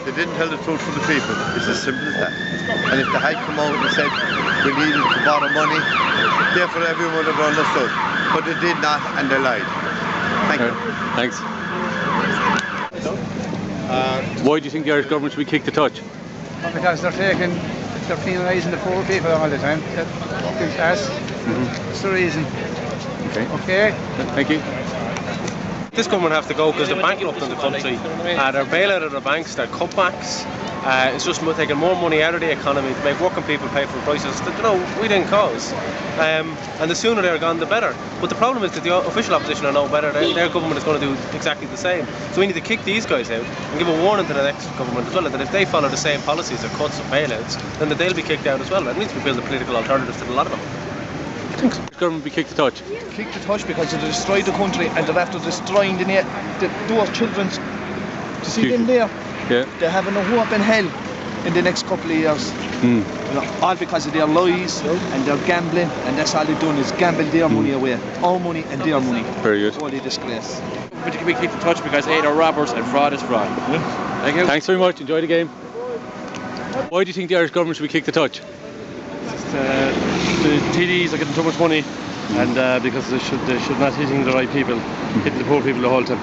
They didn't tell the truth to the people. It's as simple as that. And if they had come out and said we needed to borrow money, therefore everyone would have understood. But they did not, and they lied. Thank you. Thanks. Why do you think the Irish government should be kicked to touch? Because they're penalising the poor people all the time. That's the reason. Okay. Thank you. This government have to go because they're bankrupt in the country. They're bailing out of the banks, they're cutbacks. It's just taking more money out of the economy to make working people pay for prices that we didn't cause. And the sooner they're gone, the better. But the problem is that the official opposition are no better. Their government is going to do exactly the same. So we need to kick these guys out and give a warning to the next government as well that if they follow the same policies of cuts and bailouts, then that they'll be kicked out as well. It needs to be built a political alternatives to a lot of them. The government be kicked to touch? Kicked to touch because they destroyed the country and they're after destroying those children. To see them there, they're having a hope in hell in the next couple of years. You know, all because of their lies and their gambling, and that's all they're doing is gamble their money away. Our money and their money. Very good. Holy disgrace. But you can be kicked to touch because they're robbers and fraud is fraud. Thank you. Thanks very much. Enjoy the game. Why do you think the Irish government should be kicked to touch? The TDs are getting too much money, and because they should not hitting the right people, hitting the poor people the whole time.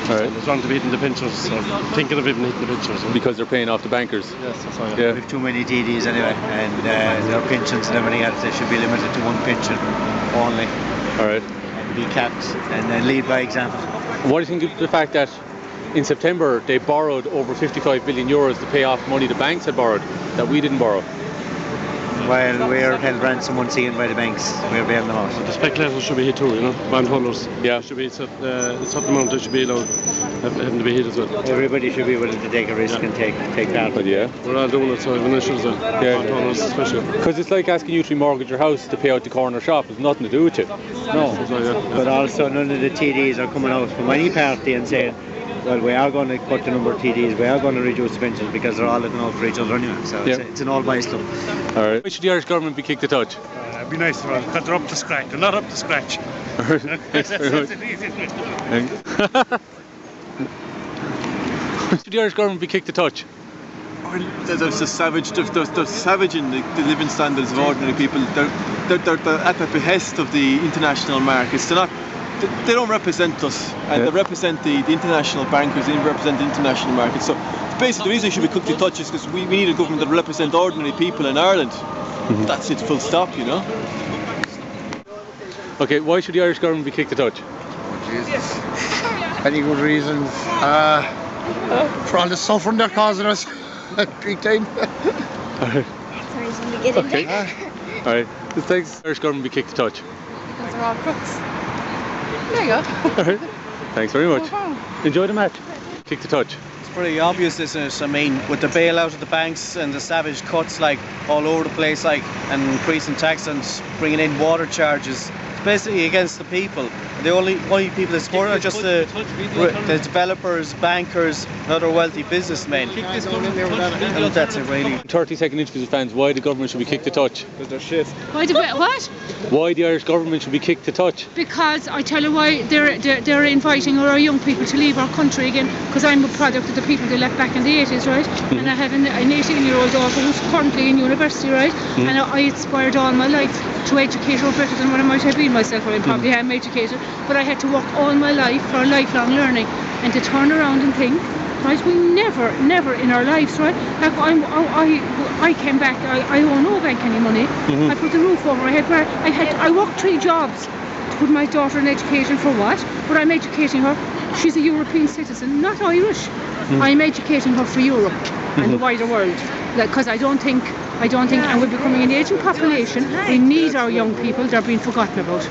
Alright. It's wrong to be hitting the pensioners, or thinking of even hitting the pensioners. Because they're paying off the bankers. Yes, that's right. Yeah. We have too many TDs anyway, and their pensions and everything else, they should be limited to one pension only. Alright. And be capped, and then lead by example. What do you think of the fact that in September they borrowed over 55 billion euros to pay off money the banks had borrowed that we didn't borrow? While we're held ransom once again by the banks, we're bailing them out. The speculators should be hit too, you know, bondholders. Yeah. Should be a certain amount that should be allowed, having to be hit as well. Everybody should be willing to take a risk and take part. But yeah. We're all doing it, so everyone should as well. Bondholders especially. Because it's like asking you to remortgage your house to pay out the corner shop. It's nothing to do with it. No, but also none of the TDs are coming out from any party and saying, well, we are going to cut the number of TDs, we are going to reduce the pensions because they're all looking out for each other anyway. So it's an all-bias club. Alright. Why should the Irish government be kicked to touch? It'd be nice for them because they're up to scratch. They're not up to scratch. Thanks very much. Why should the Irish government be kicked to touch? There's the savage, they're savaging the living standards of ordinary people. They're at the behest of the international markets. They don't represent us, and they represent the international bankers, they represent the international markets. So basically the reason it should be kicked to touch is because we need a government that represents ordinary people in Ireland. That's it, full stop, you know. Okay, why should the Irish government be kicked to touch? Oh, Jesus. Any good reasons? For all the suffering they're causing us. Big time. Alright. Sorry, somebody get in there. Alright. Thanks. Irish government be kicked to touch. Because they're all crooks. There you go. Alright. Thanks very much. Enjoy the match. Kick to touch. It's pretty obvious, isn't it? I mean, with the bailout of the banks and the savage cuts like all over the place, like, and increasing tax and bringing in water charges, it's basically against the people. The only people that support it are just the developers, bankers, and other wealthy businessmen. And that's it, really. 30-second interviews with fans. Why the government should be kicked to touch? Because they're shit. What? Why the Irish government should be kicked to touch? Because I tell you why they're inviting our young people to leave our country again. Because I'm a product of the people they left back in the 80s, right? And I have an 18-year-old daughter who's currently in university, right? And I aspired all my life to educate her better than what I might have been myself, or I probably am educated. But I had to work all my life for lifelong learning, and to turn around and think, right, we never in our lives, right, like I came back, I owe no bank any money. I put the roof over my head. I worked 3 jobs to put my daughter in education. For what? But I'm educating her. She's a European citizen, not Irish. I'm educating her for Europe and the wider world, because I don't think, and we're becoming an aging population. We need our young people. They're being forgotten about.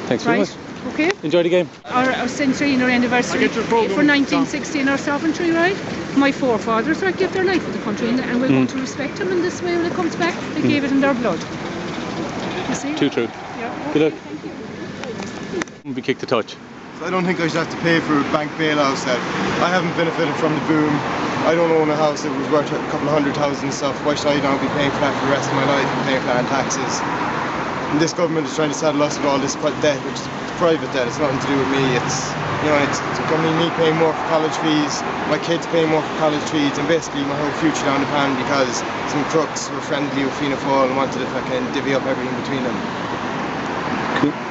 Thanks very much. Okay. Enjoy the game. Our centenary anniversary for 1916, our sovereignty, right? My forefathers gave their life for the country, and we're going to respect them in this way when it comes back. They gave it in their blood. You see? Too true. Yeah. Good luck. We'll be kicked to touch. I don't think I should have to pay for bank bailouts. I haven't benefited from the boom. I don't own a house that was worth a couple of 100,000 and stuff. Why should I now be paying for that for the rest of my life and paying for that in taxes? And this government is trying to saddle us with all this debt, which is private debt. It's nothing to do with me. It's going to be me paying more for college fees, my kids paying more for college fees, and basically my whole future down the pan because some crooks were friendly with Fianna Fáil and wanted to fucking divvy up everything between them. Cool.